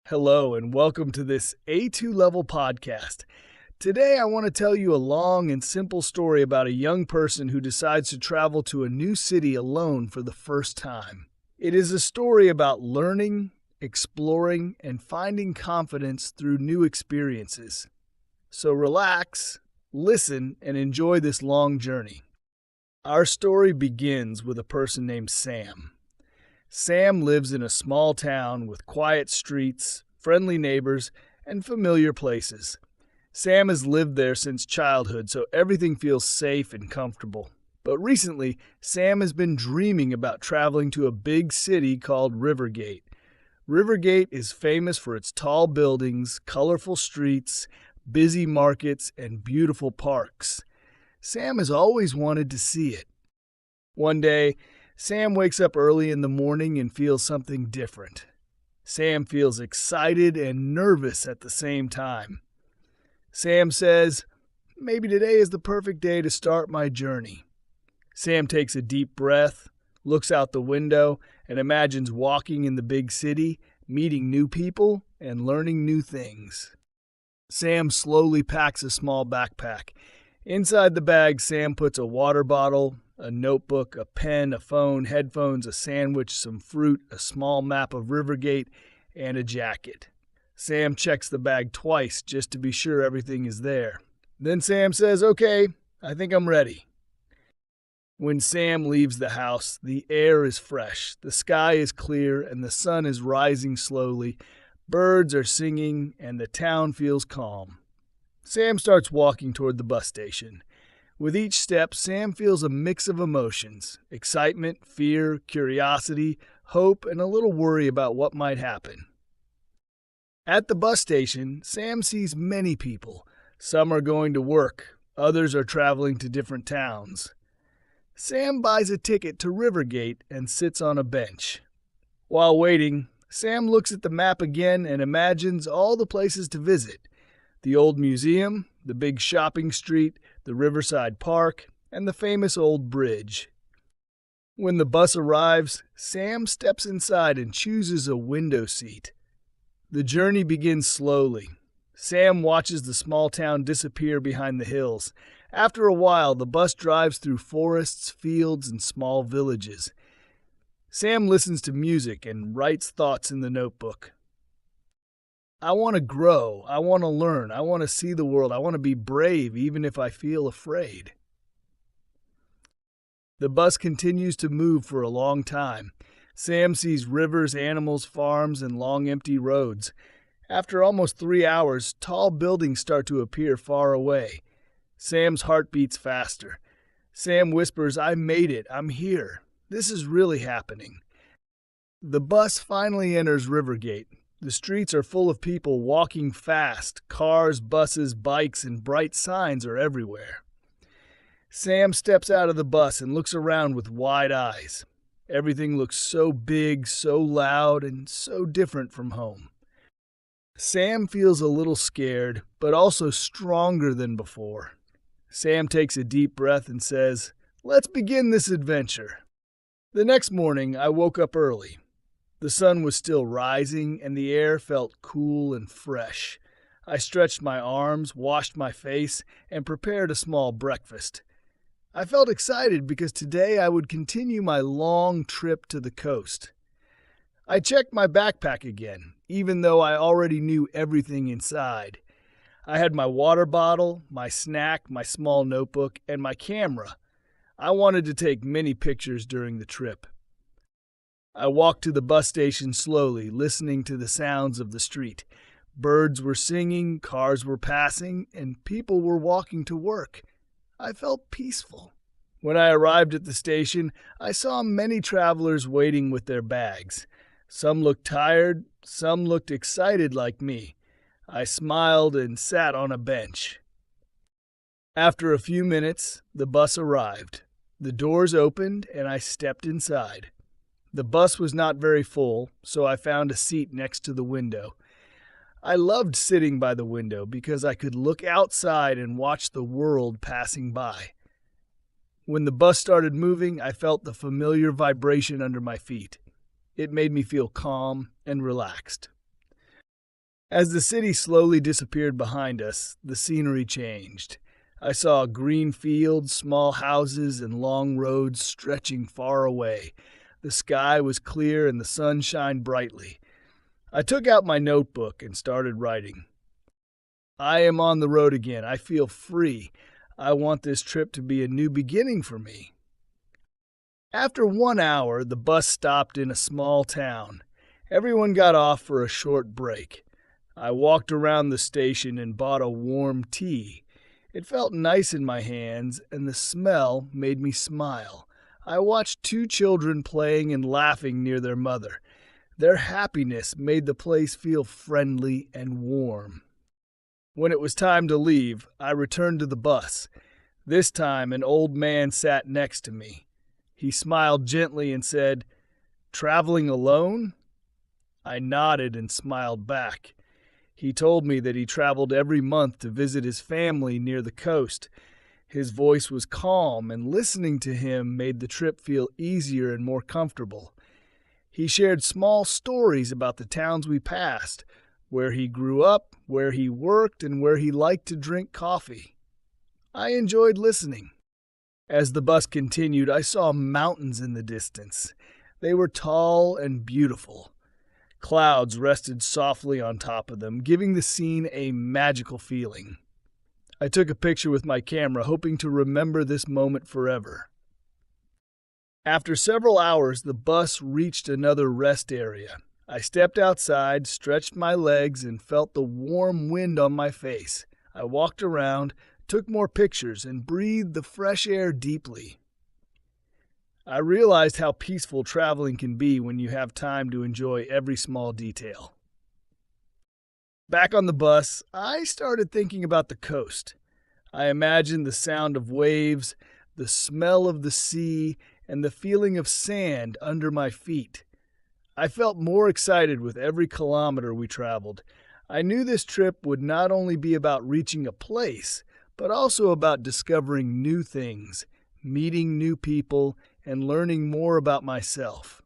Hello, and welcome to this A2 Level podcast. Today, I want to tell you a long and simple story about a young person who decides to travel to a new city alone for the first time. It is a story about learning, exploring, and finding confidence through new experiences. So relax, listen, and enjoy this long journey. Our story begins with a person named Sam. Sam lives in a small town with quiet streets, friendly neighbors, and familiar places. Sam has lived there since childhood, so everything feels safe and comfortable. But recently, Sam has been dreaming about traveling to a big city called Rivergate. Rivergate is famous for its tall buildings, colorful streets, busy markets, and beautiful parks. Sam has always wanted to see it. One day, Sam wakes up early in the morning and feels something different. Sam feels excited and nervous at the same time. Sam says, "Maybe today is the perfect day to start my journey." Sam takes a deep breath, looks out the window, and imagines walking in the big city, meeting new people, and learning new things. Sam slowly packs a small backpack. Inside the bag, Sam puts a water bottle, a notebook, a pen, a phone, headphones, a sandwich, some fruit, a small map of Rivergate, and a jacket. Sam checks the bag twice just to be sure everything is there. Then Sam says, "Okay, I think I'm ready." When Sam leaves the house, the air is fresh, the sky is clear, and the sun is rising slowly. Birds are singing, and the town feels calm. Sam starts walking toward the bus station. With each step, Sam feels a mix of emotions: excitement, fear, curiosity, hope, and a little worry about what might happen. At the bus station, Sam sees many people. Some are going to work, others are traveling to different towns. Sam buys a ticket to Rivergate and sits on a bench. While waiting, Sam looks at the map again and imagines all the places to visit: the old museum, the big shopping street, the riverside park, and the famous old bridge. When the bus arrives, Sam steps inside and chooses a window seat. The journey begins slowly. Sam watches the small town disappear behind the hills. After a while, the bus drives through forests, fields, and small villages. Sam listens to music and writes thoughts in the notebook. "I want to grow, I want to learn, I want to see the world, I want to be brave even if I feel afraid." The bus continues to move for a long time. Sam sees rivers, animals, farms, and long empty roads. After almost 3 hours, tall buildings start to appear far away. Sam's heart beats faster. Sam whispers, "I made it, I'm here. This is really happening." The bus finally enters Rivergate. The streets are full of people walking fast. Cars, buses, bikes, and bright signs are everywhere. Sam steps out of the bus and looks around with wide eyes. Everything looks so big, so loud, and so different from home. Sam feels a little scared, but also stronger than before. Sam takes a deep breath and says, "Let's begin this adventure." The next morning, I woke up early. The sun was still rising, and the air felt cool and fresh. I stretched my arms, washed my face, and prepared a small breakfast. I felt excited because today I would continue my long trip to the coast. I checked my backpack again, even though I already knew everything inside. I had my water bottle, my snack, my small notebook, and my camera. I wanted to take many pictures during the trip. I walked to the bus station slowly, listening to the sounds of the street. Birds were singing, cars were passing, and people were walking to work. I felt peaceful. When I arrived at the station, I saw many travelers waiting with their bags. Some looked tired, some looked excited like me. I smiled and sat on a bench. After a few minutes, the bus arrived. The doors opened and I stepped inside. The bus was not very full, so I found a seat next to the window. I loved sitting by the window because I could look outside and watch the world passing by. When the bus started moving, I felt the familiar vibration under my feet. It made me feel calm and relaxed. As the city slowly disappeared behind us, the scenery changed. I saw green fields, small houses, and long roads stretching far away. The sky was clear and the sun shined brightly. I took out my notebook and started writing. I am on the road again. I feel free. I want this trip to be a new beginning for me. After 1 hour, the bus stopped in a small town. Everyone got off for a short break. I walked around the station and bought a warm tea. It felt nice in my hands, and the smell made me smile. I watched 2 children playing and laughing near their mother. Their happiness made the place feel friendly and warm. When it was time to leave, I returned to the bus. This time, an old man sat next to me. He smiled gently and said, "Traveling alone?" I nodded and smiled back. He told me that he traveled every month to visit his family near the coast. His voice was calm, and listening to him made the trip feel easier and more comfortable. He shared small stories about the towns we passed, where he grew up, where he worked, and where he liked to drink coffee. I enjoyed listening. As the bus continued, I saw mountains in the distance. They were tall and beautiful. Clouds rested softly on top of them, giving the scene a magical feeling. I took a picture with my camera, hoping to remember this moment forever. After several hours, the bus reached another rest area. I stepped outside, stretched my legs, and felt the warm wind on my face. I walked around, took more pictures, and breathed the fresh air deeply. I realized how peaceful traveling can be when you have time to enjoy every small detail. Back on the bus, I started thinking about the coast. I imagined the sound of waves, the smell of the sea, and the feeling of sand under my feet. I felt more excited with every kilometer we traveled. I knew this trip would not only be about reaching a place, but also about discovering new things, meeting new people, and learning more about myself.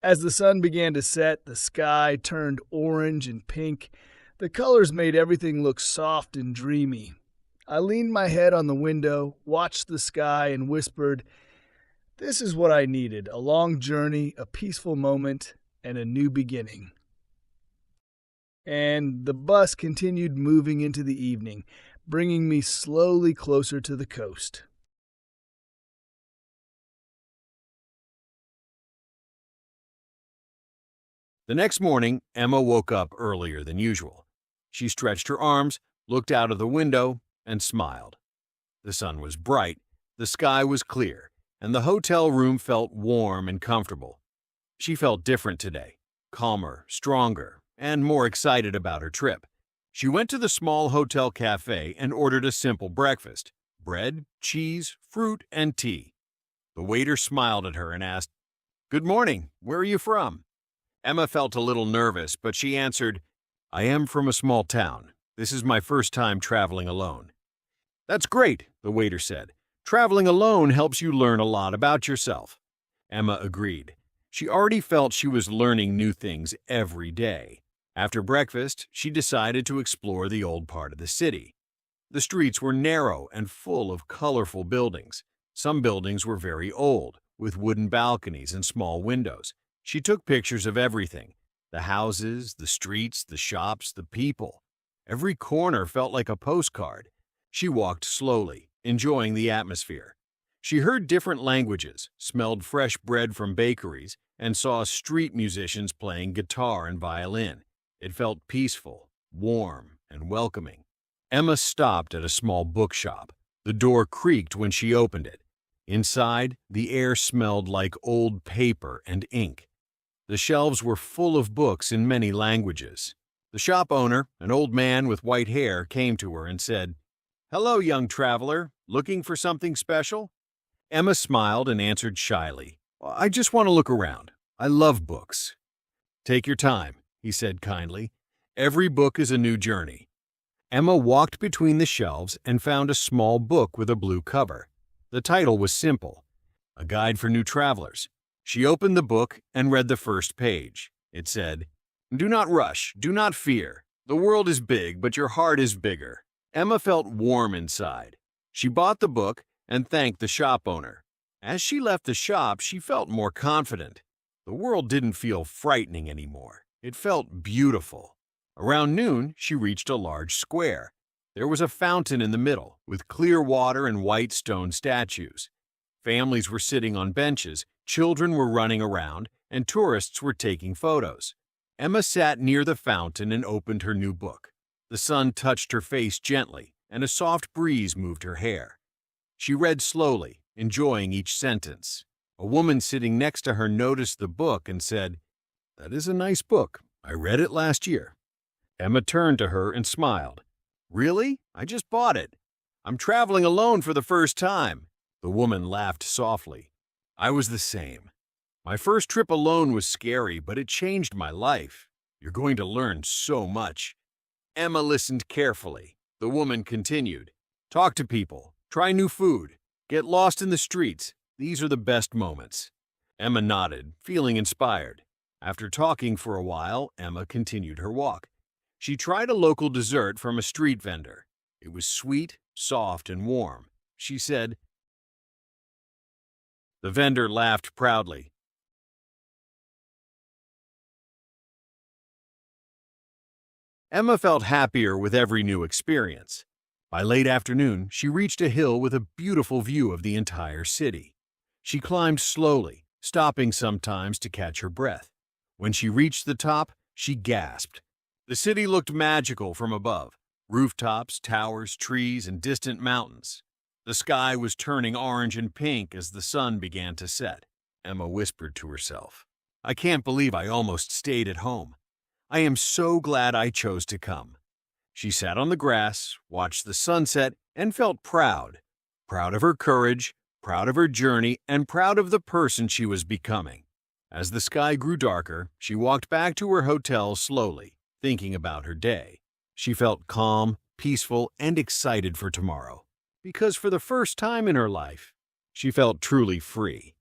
As the sun began to set, the sky turned orange and pink. The colors made everything look soft and dreamy. I leaned my head on the window, watched the sky, and whispered, "This is what I needed, a long journey, a peaceful moment, and a new beginning." And the bus continued moving into the evening, bringing me slowly closer to the coast. The next morning, Emma woke up earlier than usual. She stretched her arms, looked out of the window, and smiled. The sun was bright, the sky was clear, and the hotel room felt warm and comfortable. She felt different today, calmer, stronger, and more excited about her trip. She went to the small hotel cafe and ordered a simple breakfast: bread, cheese, fruit, and tea. The waiter smiled at her and asked, "Good morning, where are you from?" Emma felt a little nervous, but she answered, "I am from a small town. This is my first time traveling alone." "That's great," the waiter said. "Traveling alone helps you learn a lot about yourself." Emma agreed. She already felt she was learning new things every day. After breakfast, she decided to explore the old part of the city. The streets were narrow and full of colorful buildings. Some buildings were very old, with wooden balconies and small windows. She took pictures of everything: the houses, the streets, the shops, the people. Every corner felt like a postcard. She walked slowly, enjoying the atmosphere. She heard different languages, smelled fresh bread from bakeries, and saw street musicians playing guitar and violin. It felt peaceful, warm, and welcoming. Emma stopped at a small bookshop. The door creaked when she opened it. Inside, the air smelled like old paper and ink. The shelves were full of books in many languages. The shop owner, an old man with white hair, came to her and said, "Hello, young traveler. Looking for something special?" Emma smiled and answered shyly, "I just want to look around. I love books." "Take your time," he said kindly. "Every book is a new journey." Emma walked between the shelves and found a small book with a blue cover. The title was simple: A Guide for New Travelers. She opened the book and read the first page. It said, Do not rush, do not fear. The world is big, but your heart is bigger. Emma felt warm inside. She bought the book and thanked the shop owner. As she left the shop, she felt more confident. The world didn't feel frightening anymore. It felt beautiful. Around noon, she reached a large square. There was a fountain in the middle, with clear water and white stone statues. Families were sitting on benches, children were running around, and tourists were taking photos. Emma sat near the fountain and opened her new book. The sun touched her face gently, and a soft breeze moved her hair. She read slowly, enjoying each sentence. A woman sitting next to her noticed the book and said, "That is a nice book. I read it last year." Emma turned to her and smiled. "Really? I just bought it. I'm traveling alone for the first time." The woman laughed softly. "I was the same. My first trip alone was scary, but it changed my life. You're going to learn so much." Emma listened carefully. The woman continued, "Talk to people, try new food, get lost in the streets. These are the best moments." Emma nodded, feeling inspired. After talking for a while, Emma continued her walk. She tried a local dessert from a street vendor. It was sweet, soft, and warm. She said, The vendor laughed proudly. Emma felt happier with every new experience. By late afternoon, she reached a hill with a beautiful view of the entire city. She climbed slowly, stopping sometimes to catch her breath. When she reached the top, she gasped. The city looked magical from above. Rooftops, towers, trees, and distant mountains. The sky was turning orange and pink as the sun began to set. Emma whispered to herself, "I can't believe I almost stayed at home. I am so glad I chose to come." She sat on the grass, watched the sunset, and felt proud. Proud of her courage, proud of her journey, and proud of the person she was becoming. As the sky grew darker, she walked back to her hotel slowly, thinking about her day. She felt calm, peaceful, and excited for tomorrow, because for the first time in her life, she felt truly free.